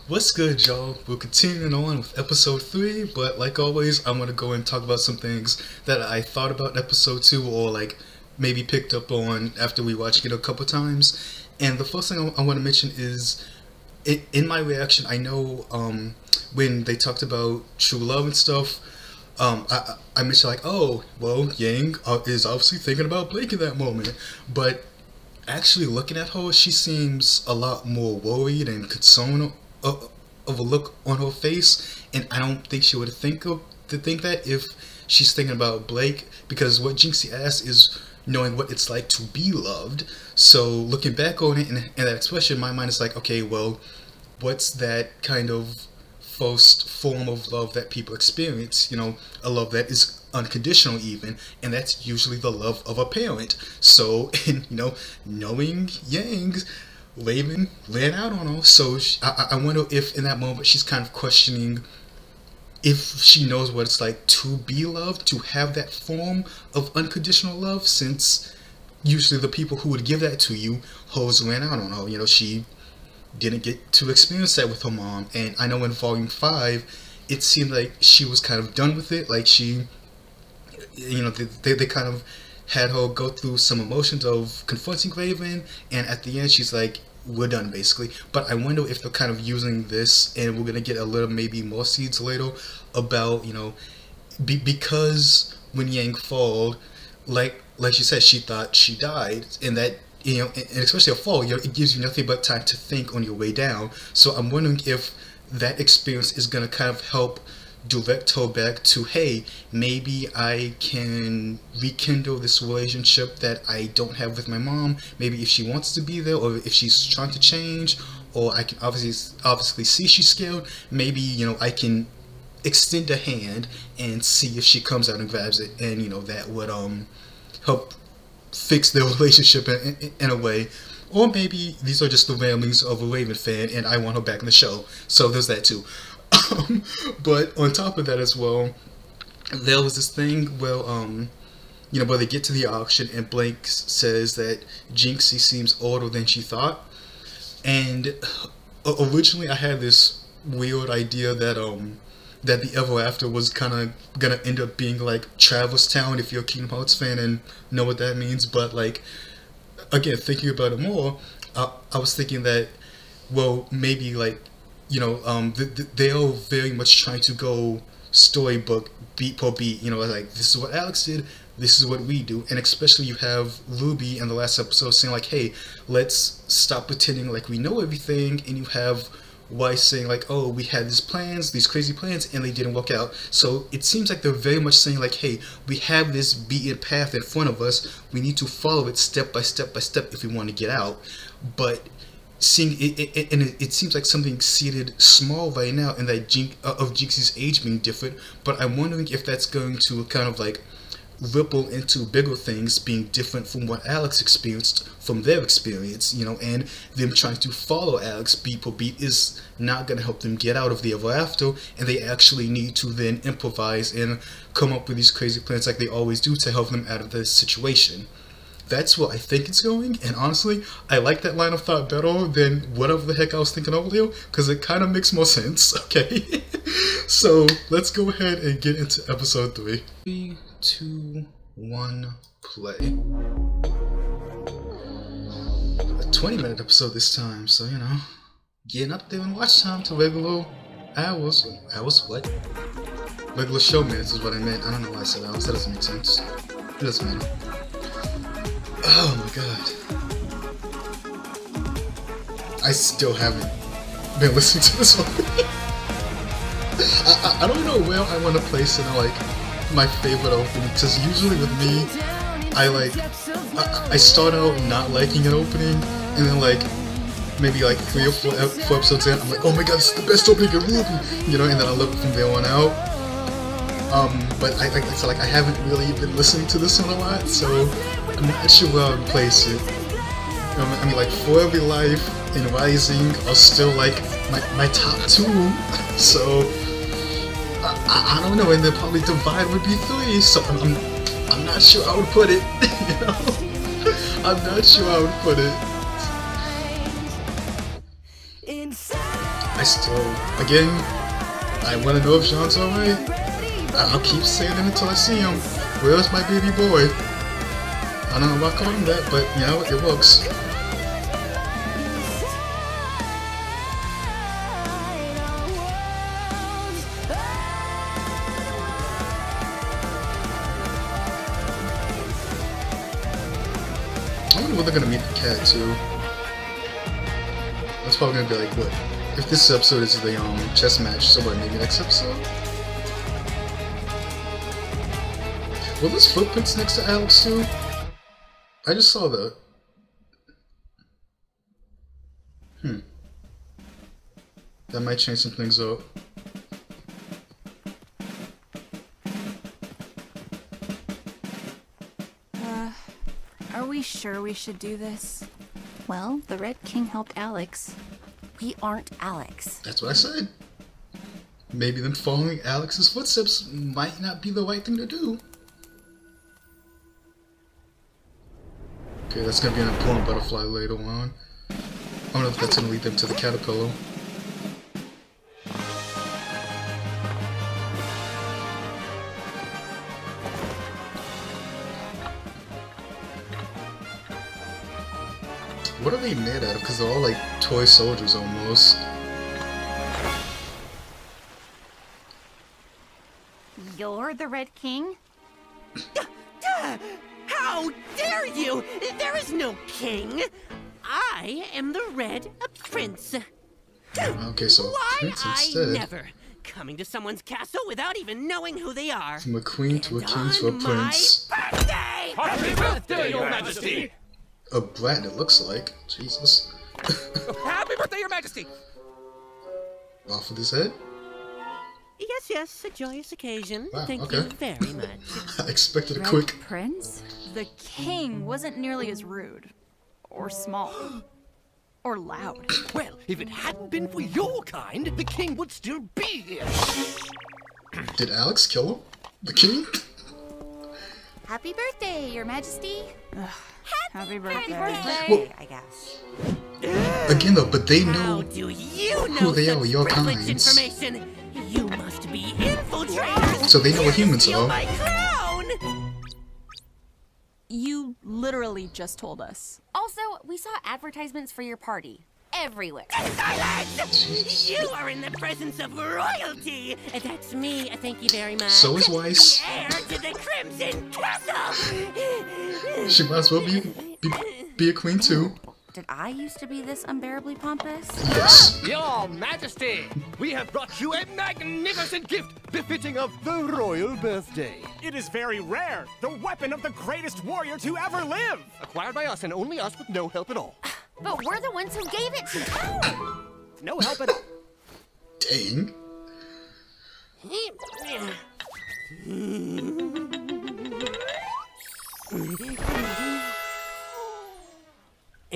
What's good, y'all? We're continuing on with episode 3, but like always, I'm gonna go and talk about some things that I thought about in episode 2 or like maybe picked up on after we watched it a couple times. And the first thing I want to mention is in my reaction, I know when they talked about true love and stuff, I mentioned like, oh, well, Yang is obviously thinking about Blake in that moment, but actually looking at her, she seems a lot more worried and concerned of a look on her face, and I don't think she would think that if she's thinking about Blake, because what Jinxie asked is knowing what it's like to be loved. So looking back on it and that expression, my mind is like, okay, well, what's that kind of first form of love that people experience? You know, a love that is unconditional even, and that's usually the love of a parent. So, and you know, knowing Yang, Raven ran out on her, so I wonder if in that moment she's kind of questioning if she knows what it's like to be loved, to have that form of unconditional love, since usually the people who would give that to you, hers ran out on her. You know, she didn't get to experience that with her mom, and I know in Volume 5, it seemed like she was kind of done with it, like she, you know, they kind of had her go through some emotions of confronting Raven, and at the end she's like, we're done basically. But I wonder if they're kind of using this, and we're gonna get a little maybe more seeds later about, you know, because when Yang fall, like she said, she thought she died, and that, you know, and especially a fall, you know, it gives you nothing but time to think on your way down. So I'm wondering if that experience is gonna kind of help direct her back to, hey, maybe I can rekindle this relationship that I don't have with my mom. Maybe if she wants to be there, or if she's trying to change, or I can obviously see she's scared, maybe, you know, I can extend a hand and see if she comes out and grabs it, and you know, that would help fix their relationship in a way. Or maybe these are just the ramblings of a Raven fan and I want her back in the show, so there's that too. But on top of that as well, there was this thing where, you know, where they get to the auction and Blake says that Jinxie seems older than she thought. And originally I had this weird idea that that the Ever After was kind of gonna end up being like Traverse Town, if you're a Kingdom Hearts fan and know what that means. But like, again, thinking about it more, I was thinking that, well, maybe like, you know, they are very much trying to go storybook beat per beat. You know, like, this is what Alex did, this is what we do. And especially you have Ruby in the last episode saying like, hey, let's stop pretending like we know everything. And you have Weiss saying like, oh, we had these plans, these crazy plans, and they didn't work out. So it seems like they're very much saying like, hey, we have this beaten path in front of us, we need to follow it step by step by step if we want to get out. But seeing it, and it seems like something seated small right now, and that of Jinxie's age being different. But I'm wondering if that's going to kind of like ripple into bigger things being different from what Alex experienced from their experience, you know, and them trying to follow Alex beat per beat is not going to help them get out of the Ever After, and they actually need to then improvise and come up with these crazy plans like they always do to help them out of this situation. That's where I think it's going, and honestly, I like that line of thought better than whatever the heck I was thinking earlier, because it kind of makes more sense, okay? So, let's go ahead and get into episode 3. 3, 2, 1, play. A 20-minute episode this time, so, you know, getting up there in watch time to regular hours. Hours? What? Regular show minutes is what I meant. I don't know why I said hours. That doesn't make sense. It doesn't matter. Oh my god. I still haven't been listening to this one. I don't know where I want to place it in like my favorite opening, because usually with me, I start out not liking an opening, and then like maybe like 3 or 4 episodes in, I'm like, oh my god, this is the best opening in RWBY, you know, and then I love it from there on out. But I feel like I haven't really been listening to this one a lot, so I'm not sure where I would place it. I mean, like, For Every Life and Rising are still like my top 2, so I don't know, and then probably Divide would be 3, so I'm not sure I would put it, you know? I'm not sure I would put it. I I still, again, I want to know if Jean's alright. I'll keep saying it until I see him. Where's my baby boy? I don't know about calling that, but you know, it works. I wonder when they're gonna meet the cat too. That's probably gonna be like, what? If this episode is the chess match, so what, maybe next episode? Well, there's footprints next to Alex too. I just saw that. That might change some things up. Are we sure we should do this? Well, the Red King helped Alex. We aren't Alex. That's what I said. Maybe them following Alex's footsteps might not be the right thing to do. Okay, that's gonna be an important butterfly later on. I don't know if that's gonna lead them to the caterpillar. What are they made out of? Because they're all like toy soldiers almost. You're the Red King? How dare you! There is no king! I am the Red Prince. Okay, so Why Prince I instead. never coming to someone's castle without even knowing who they are. From a queen to a And king to a on prince. my birthday! Happy birthday, Your Majesty! A brat, it looks like. Jesus. Happy birthday, Your Majesty! Off with his head? Yes, yes, a joyous occasion. Wow, Thank okay. you very much. I expected a Red quick. Prince? The king wasn't nearly as rude. Or small. Or loud. Well, if it hadn't been for your kind, the king would still be here. Did Alex kill him? The king? Happy birthday, Your Majesty. Happy birthday. Well, I guess. again though, but they How know do you know who they are, such your privileged kinds. information? You must be infiltrators. So they know what humans Steal are. my crown. You literally just told us. Also, we saw advertisements for your party. Everywhere. Silence! You are in the presence of royalty. That's me. Thank you very much. So is Weiss. The heir to the Crimson Castle. She might as well be a queen too. Did I used to be this unbearably pompous? Yes. Your Majesty, we have brought you a magnificent gift befitting of the royal birthday. It is very rare. The weapon of the greatest warrior to ever live. Acquired by us and only us with no help at all. But we're the ones who gave it to you. No help at all. Dang.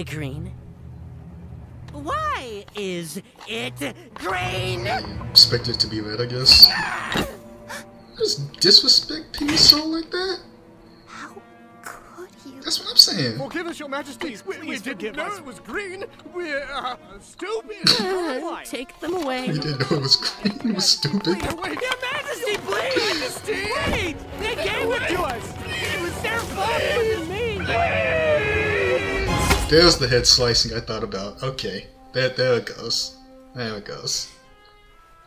Green. Why is it green? Expect it to be red, I guess. Just disrespect people's soul like that? How could you? That's what I'm saying. Forgive us, Your Majesty. We please didn't forgive know us. it was green. We're stupid. Why? Take them away. We didn't know it was green. It was stupid. Wait, Your Majesty, please! Majesty! Wait! They gave it to us! It was their fault, it wasn't me! There's the head slicing I thought about. Okay. There it goes. There it goes.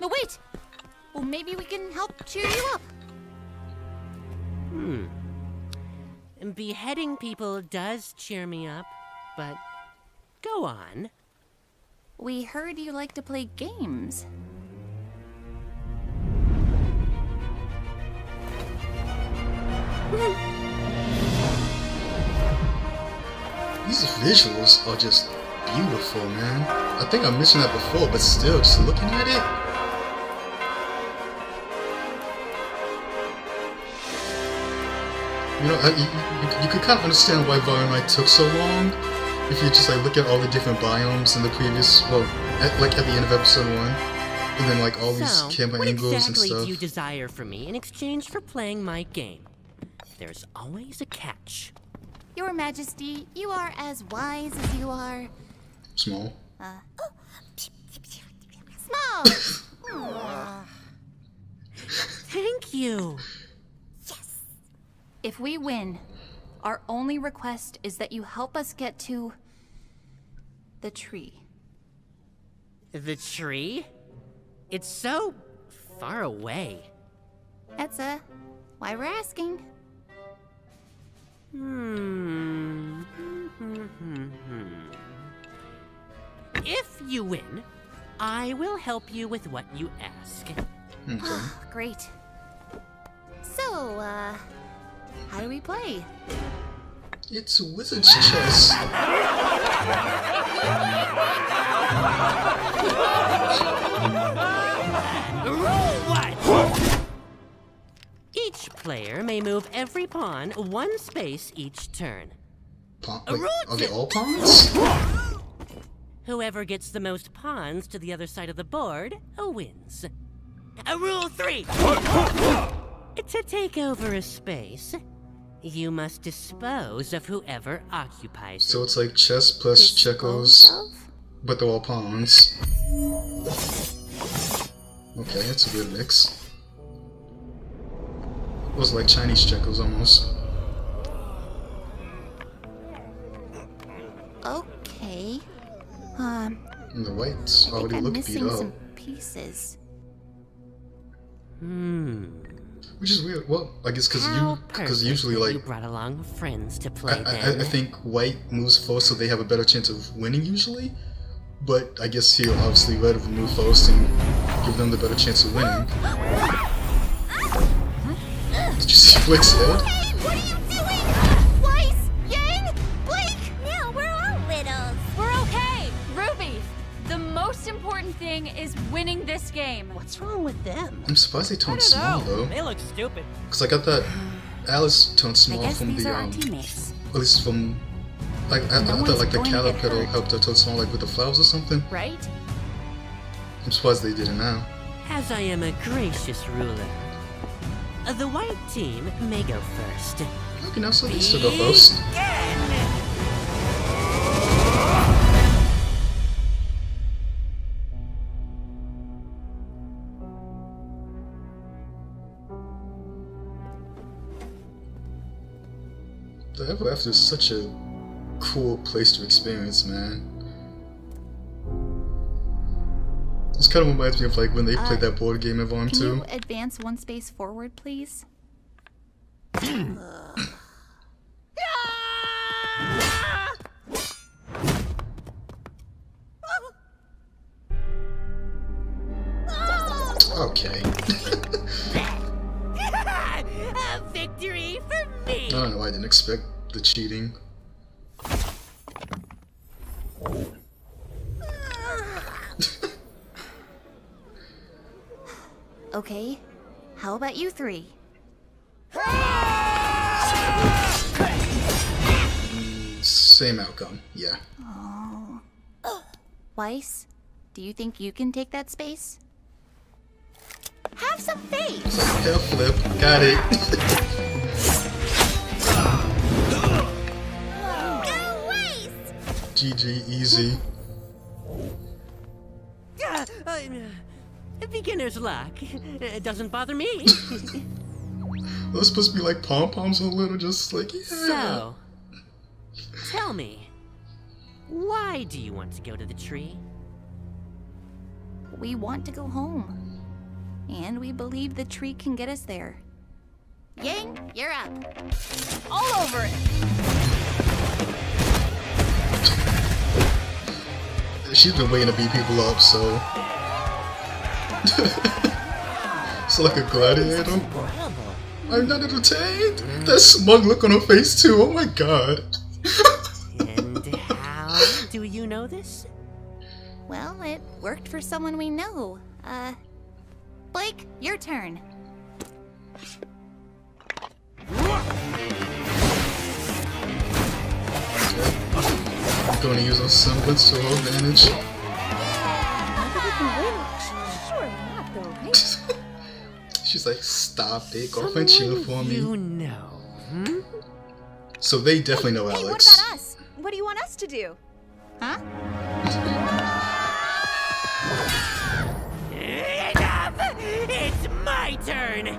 No, wait. Well, maybe we can help cheer you up. Beheading people does cheer me up, but go on. We heard you like to play games. These visuals are just beautiful, man. I think I mentioned that before, but still, just looking at it. You know, you could kind of understand why Volume 9 took so long if you just like look at all the different biomes in the previous, well, at the end of episode 1, and then like all these camera what angles exactly and stuff. do you desire from me in exchange for playing my game? There's always a catch. Your Majesty, you are as wise as you are Small. small. Thank you. If we win, our only request is that you help us get to the tree. The tree? It's so far away. That's why we're asking. If you win, I will help you with what you ask. Okay. Great. So, how do we play? It's wizard's chess. Rule 1! Each player may move every pawn one space each turn. Wait, are they all pawns? Whoever gets the most pawns to the other side of the board wins. Rule 3! To take over a space, you must dispose of whoever occupies it. So it's like chess plus checkers, but they're all pawns. Okay, that's a good mix. It was like Chinese checkers almost. Okay. And the whites I already think I'm look beat missing up. some pieces. Which is weird. Well, I guess because usually you like brought along friends to play. I think white moves first, so they have a better chance of winning usually. But I guess here, obviously, red will move first and give them the better chance of winning. Did you see Blake's head? Hey, what are you doing? Weiss, Yang, Blake. No, we're all littles. We're okay! Ruby! The most important thing is winning this game. What's wrong with them? I'm surprised they turned small though. They look stupid. Cause I got that Alice turned small from the teammates. at least from like I thought like the caterpillar helped her turn small like with the flowers or something. Right? I'm surprised they did it now. As I am a gracious ruler, the white team may go first. Okay, now so they still go first. The Ever After is such a cool place to experience, man. This kind of reminds me of like when they played that board game in Volume 2. Can you advance one space forward, please? Okay. A victory for me! I don't know, I didn't expect the cheating. Okay. How about you three? Same outcome, yeah. Weiss, do you think you can take that space? Have some faith! It's like tail flip, got it. Go Weiss! GG, easy. Beginner's luck. It doesn't bother me. Those supposed to be like pom-poms a little, just like, yeah. So, tell me, why do you want to go to the tree? We want to go home. And we believe the tree can get us there. Yang, you're up. All over it! She's been waiting to beat people up, so... It's like a gladiator. I'm not entertained. That smug look on her face too. Oh my god. And how do you know this? Well, it worked for someone we know. Blake, your turn. I'm going to use a semblance to her advantage. She's like, stop it, go and cheer for me. You know. So they definitely know Hey, what Alex. about us? What do you want us to do? Huh? turn.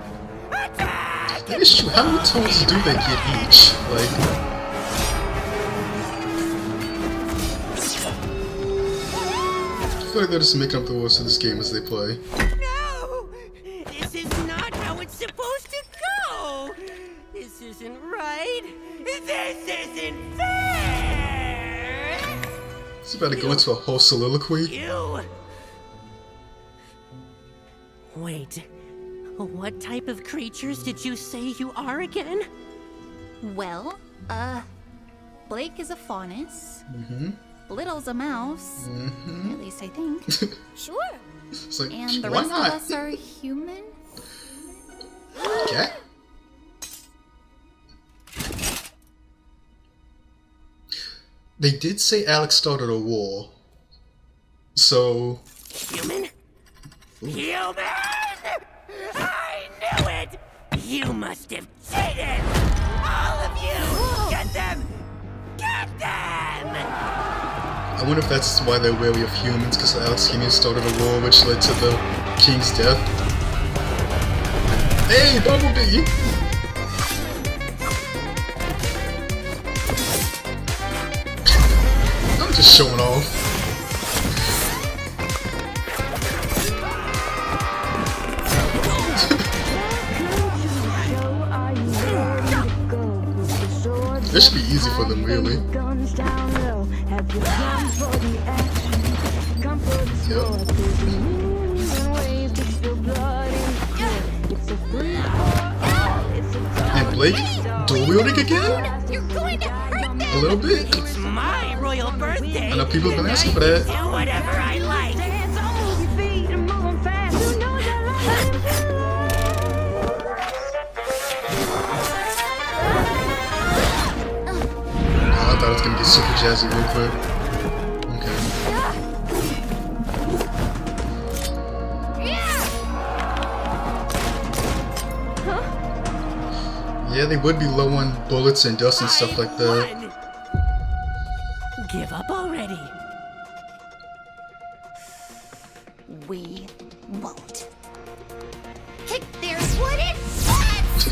Attack! That is true. How many tones do they get each? Like, I feel like they're just making up the rules to this game as they play. No! This is not how it's supposed to go! This isn't right! This isn't fair! He's about to go into a whole soliloquy. You! Wait, what type of creatures did you say you are again? Well, Blake is a faunus. Mm-hmm. Little's a mouse. Mm-hmm. At least I think. Sure. It's like, And the why rest not? of us are human? Cat? They did say Alex started a war. So... Human? Human! I knew it! You must have cheated! All of you! Get them! Get them! I wonder if that's why they're wary of humans, because Alex Humane started a war which led to the king's death. Hey, Bumblebee! I'm just showing off. This should be easy for them, really. And Blake, dual wielding again? You're going to hurt them. A little bit. It's my royal birthday! I know people have been asking for that. Do whatever I like! Oh, I thought it was gonna get super jazzy real quick. Okay. Yeah, they would be low on bullets and dust and stuff like that. Won. Give up already. We won't. Kick their wooden butts.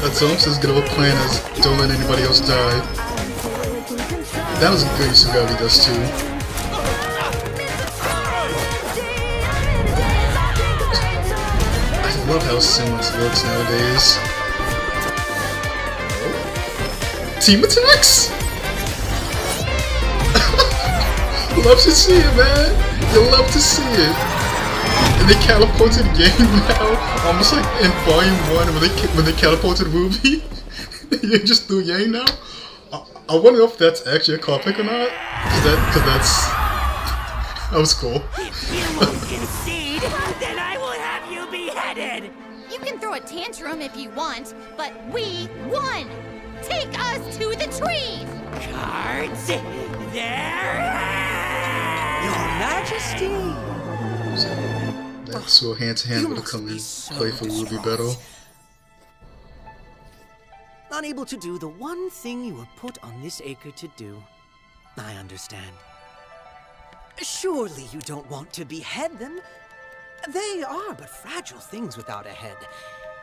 That's almost as good of a plan as don't let anybody else die. That was a good use of gravity dust too. I love how seamless it looks nowadays. Team attacks? Love to see it, man. You love to see it. And they catapulted Yang now, almost like in Volume 1 when they catapulted RWBY. You just threw Yang now. I wonder if that's actually a call pick or not. That was cool. If you won't concede, then I will have you beheaded. You can throw a tantrum if you want, but we won. Take us to the tree. Cards, there. Your Majesty! That's so hand to hand would have come and play for RWBY battle. Unable to do the one thing you were put on this acre to do. I understand. Surely you don't want to behead them. They are but fragile things without a head.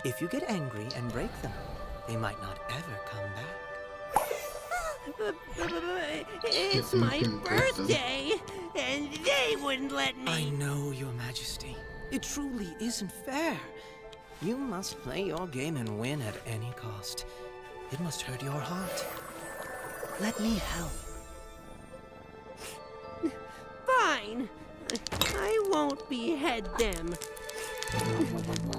If you get angry and break them, they might not ever come back. It's my birthday, and they wouldn't let me. I know, Your Majesty. It truly isn't fair. You must play your game and win at any cost. It must hurt your heart. Let me help. Fine. I won't behead them.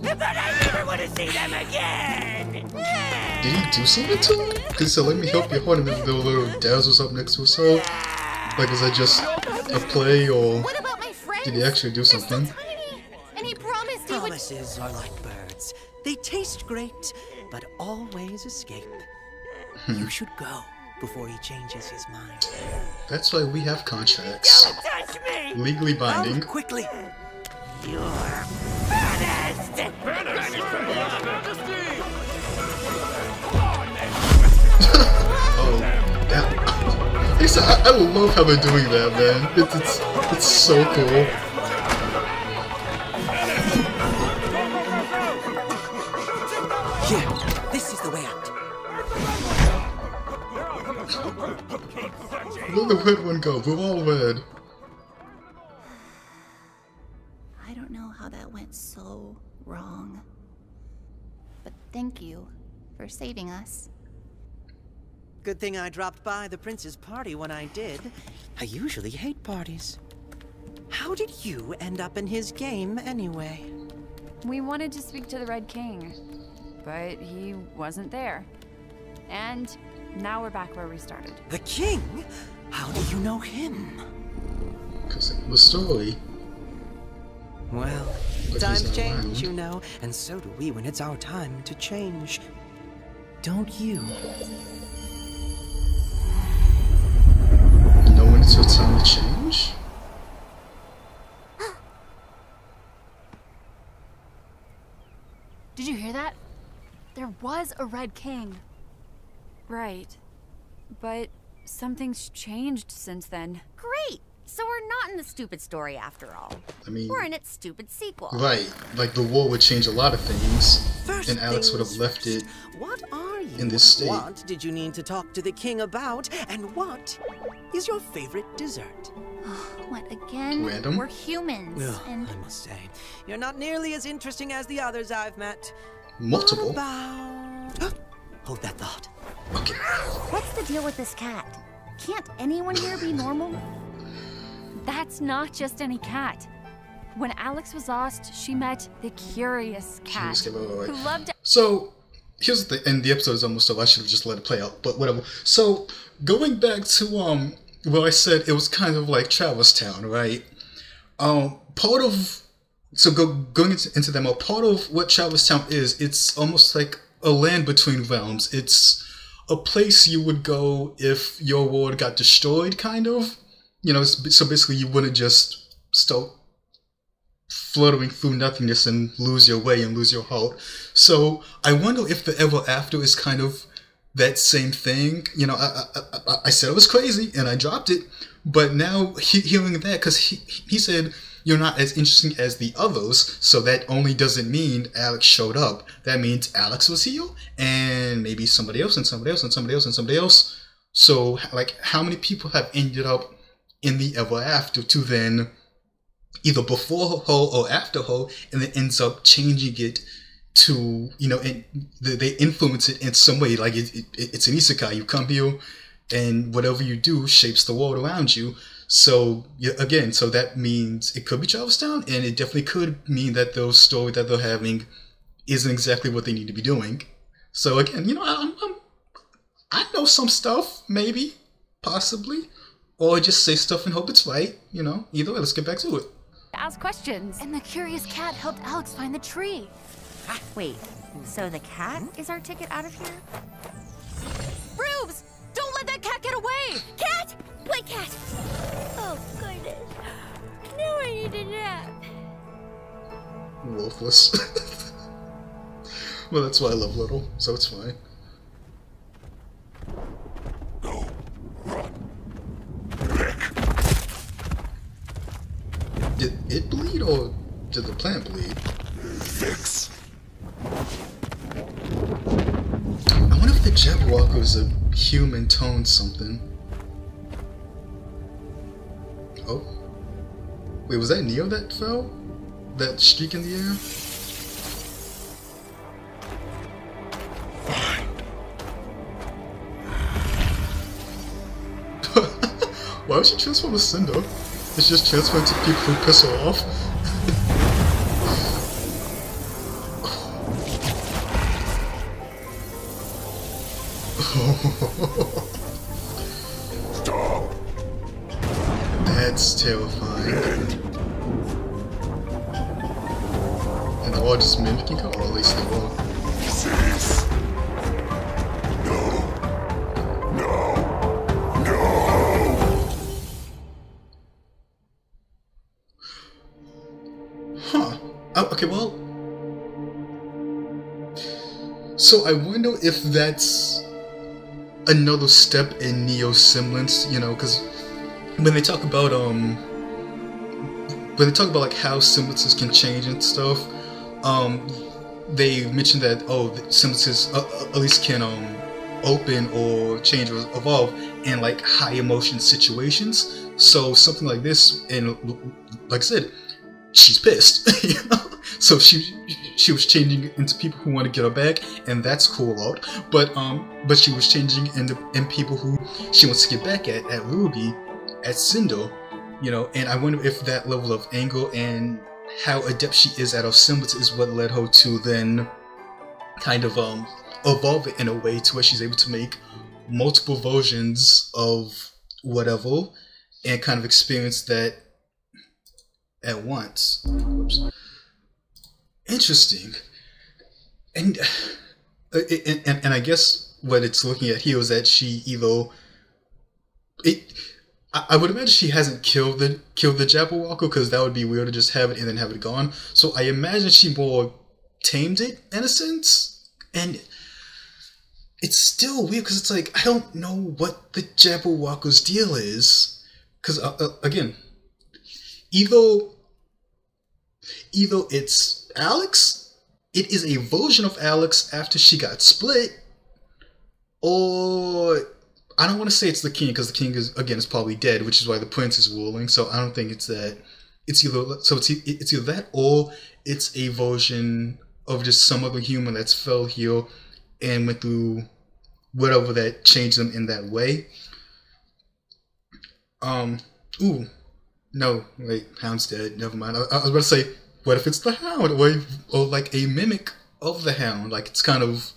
But I never want to see them again! Did he do something to him? Because he said, let me help you hold him, and the little dazzles up next to himself. Like, was that just a play, or What about my friends? did he actually do They're so something? tiny. And he promised he would. Promises are like birds. They taste great, but always escape. You should go before he changes his mind. That's why we have contracts. Don't touch me! Legally binding. Come quickly! You're banished! Oh, that, I love how they're doing that, man. It's so cool. Where'd the red one go? We're all red. I don't know how that went so wrong. But thank you for saving us. Good thing I dropped by the prince's party when I did. I usually hate parties. How did you end up in his game anyway? We wanted to speak to the Red King, but he wasn't there. And now we're back where we started. The king? How do you know him? Because in the story. Well, But times he's not change, around. you know, and so do we when it's our time to change. Don't you? You know when it's your time to change? Did you hear that? There was a Red King. Right. But something's changed since then. Great! So we're not in the stupid story after all. I mean, We're in its stupid sequel. right. Like the war would change a lot of things, First and Alex would have things left it. first. What are you? in this state. What did you need to talk to the king about? And what is your favorite dessert? What again? Random? We're humans, Ugh, and I must say, you're not nearly as interesting as the others I've met. Multiple. What about... Hold that thought. Okay. what's the deal with this cat? Can't anyone here be normal? That's not just any cat. When Alex was lost, she met the curious cat Curious cat, right. who loved. So here's the and the episode is almost over. I should have just let it play out, but whatever. So going back to where I said it was kind of like Travis Town, right? Part of going into that mode, part of what Travis Town is, it's almost like a land between realms. It's a place you would go if your world got destroyed, kind of. You know, so basically you wouldn't just start fluttering through nothingness and lose your way and lose your heart. So I wonder if the Ever After is kind of that same thing. You know, I said it was crazy and I dropped it, but now hearing that, because he said you're not as interesting as the others, so that only doesn't mean Alex showed up. That means Alex was here, and maybe somebody else, and somebody else, and somebody else, and somebody else. So, like, how many people have ended up in the Ever After to then either before her or after her, and then ends up changing it to, you know, and they influence it in some way. Like it's an isekai. You come here, and whatever you do shapes the world around you. So again, so that means it could be Travis Town, and it definitely could mean that the story that they're having isn't exactly what they need to be doing. So again, you know, I know some stuff, maybe, possibly, or just say stuff and hope it's right. You know, either way. Let's get back to it. Ask questions, and the curious cat helped Alex find the tree. Wait, so the cat is our ticket out of here? Rubes, don't let that cat get away! Cat! Wait, cat! Oh, goodness. Now I need a nap. Wolfless. Well, that's why I love Little, so it's fine. Go. Run. Quick. Did it bleed, or did the plant bleed? Fix. I wonder if the Jabberwocker is a human tone something. Oh. Wait, was that Neo that fell? That streak in the air? Why would she transform to Cinder? It's just transferring to people who piss her off. Stop. That's terrifying. And they're all just mimicking her, or at least they will. Cease. No. No. No. Huh. Oh, okay, well. So I wonder if that's another step in Neo's semblance, you know, because when they talk about like how semblances can change and stuff, they mention that the semblances at least can open or change or evolve in like high emotion situations. So something like this, and like I said, she's pissed, you know? So she was changing into people who want to get her back, and that's cool out. But she was changing in people who she wants to get back at RWBY, at Cinder, you know. And I wonder if that level of anger and how adept she is at her semblance is what led her to then kind of evolve it in a way to where she's able to make multiple versions of whatever and kind of experience that at once. Oops. Interesting. And I guess what it's looking at here is that she either I would imagine she hasn't killed the Jabberwocker, because that would be weird to just have it and then have it gone. So I imagine she more tamed it in a sense, and it's still weird because it's like I don't know what the Jabberwocker's deal is, because again, either it's Alex, it is a version of Alex after she got split, or I don't want to say it's the king, because the king is probably dead, which is why the prince is ruling. So I don't think it's that. It's either that, or it's a version of just some other human that's fell here and went through whatever that changed them in that way. Ooh, no, wait, Hound's dead. Never mind. I was about to say, what if it's the Hound, or like a mimic of the Hound? Like it's kind of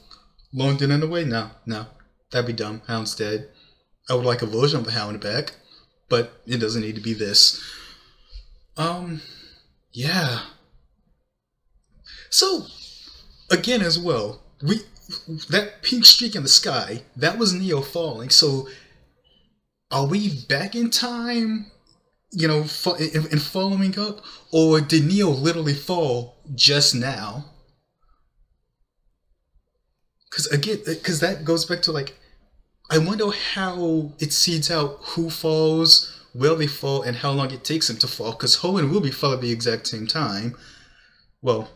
loaned in a way. No, that'd be dumb. Hound's dead. I would like a version of the Hound back, but it doesn't need to be this. Yeah. So, again as well, that pink streak in the sky, that was Neo falling. So, are we back in time, you know, in following up, or did Neo literally fall just now? Because that goes back to like, I wonder how it seeds out who falls, where they fall, and how long it takes them to fall. Because Ho and RWBY fell at the exact same time. Well,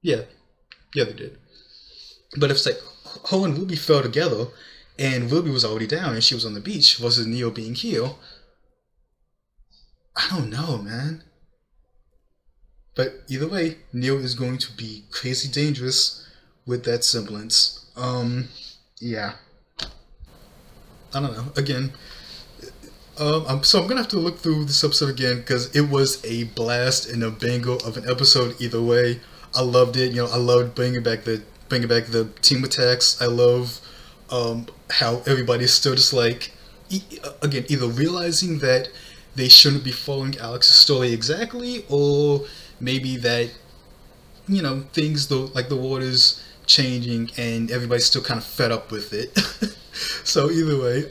yeah, they did. But if it's like Ho and RWBY fell together, and RWBY was already down and she was on the beach versus Neo being here, I don't know, man. But either way, Neo is going to be crazy dangerous with that semblance. Yeah. I don't know. Again, so I'm gonna have to look through this episode again, because it was a blast and a banger of an episode either way. I loved it. You know, I loved bringing back the team attacks. I love how everybody's still just like, again, either realizing that they shouldn't be following Alex's story exactly, or maybe that, you know, things like the water's changing and everybody's still kind of fed up with it. So either way,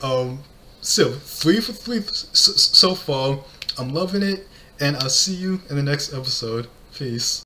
still 3 for 3 so far. I'm loving it, and I'll see you in the next episode. Peace.